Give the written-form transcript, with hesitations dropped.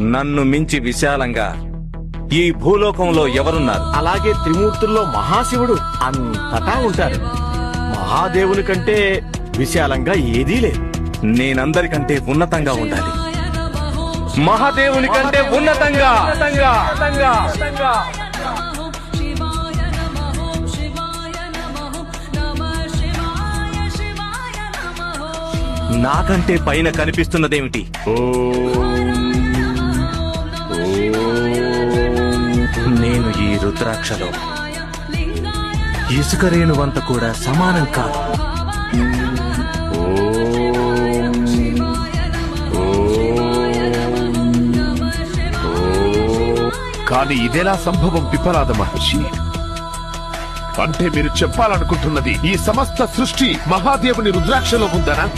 నన్ను మించి విశాలంగా ఈ భూలోకంలో ఎవరున్నారు? అలాగే త్రిమూర్తుల్లో మహాశివుడు అంతటా ఉంటారు. మహాదేవుని కంటే విశాలంగా ఏదీ లేదు. నేనందరికంటే ఉన్నతంగా ఉండాలి. మహాదేవుని కంటే ఉన్నతంగా. నాకంటే పైన కనిపిస్తున్నదేమిటి? నేను ఈ రుద్రాక్షలో ఇసుక రేణువంత కూడా సమానం కాదు. కానీ ఇదెలా సంభవం పిప్పలాద మహర్షి? అంటే మీరు చెప్పాలనుకుంటున్నది ఈ సమస్త సృష్టి మహాదేవుని రుద్రాక్షలో ఉందనా?